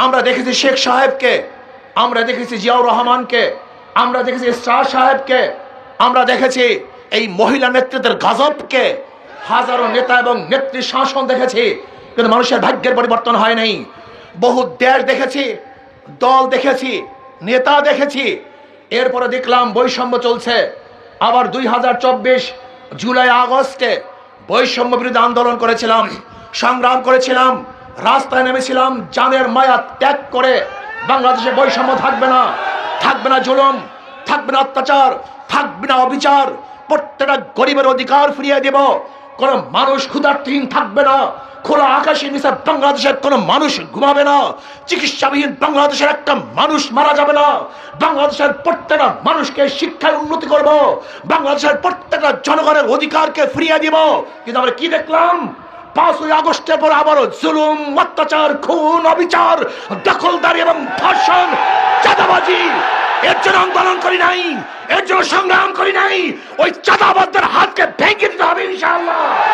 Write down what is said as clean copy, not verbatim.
আমরা দেখেছি শেখ সাহেবকে, আমরা দেখেছি জিয়াউর রহমানকে, আমরা দেখেছি শাহ সাহেবকে, আমরা দেখেছি এই মহিলা নেতৃত্বের গজবকে, হাজারো নেতা এবং নেত্রী শাসন দেখেছি, কিন্তু মানুষের ভাগ্যের পরিবর্তন হয় নাই। বহু দেশ দেখেছি, দল দেখেছি, নেতা দেখেছি, এরপরে দেখলাম বৈষম্য চলছে। আবার 2024 জুলাই আগস্টে বৈষম্য বিরোধী আন্দোলন করেছিলাম, সংগ্রাম করেছিলাম, রাস্তায় নেমেছিলাম জানের মায়া ত্যাগ করে। বাংলাদেশে বৈষম্য থাকবে না, থাকবে না জুলুম, থাকবে না অত্যাচার, থাকবে না অবিচার, প্রত্যেকটা গরিবের অধিকার ফিরিয়ে দেব। কোন মানুষ ক্ষুধার্তহীন থাকবে না, খোলা আকাশের নিচে বাংলাদেশের কোন মানুষ ঘুমাবে না, চিকিৎসাবিহীন বাংলাদেশের একটা মানুষ মারা যাবে না, বাংলাদেশের প্রত্যেকটা মানুষকে শিক্ষায় উন্নতি করব, বাংলাদেশের প্রত্যেকটা জনগণের অধিকারকে ফিরিয়ে দিব। কিন্তু আমরা কি দেখলাম? 5ই আগস্টের পর আবারও জুলুম, অত্যাচার, খুন, অবিচার, দখলদারি এবং ধর্ষণ, চাঁদাবাজি। এর জন্য আন্দোলন করি নাই, এর জন্য সংগ্রাম করি নাই, ওই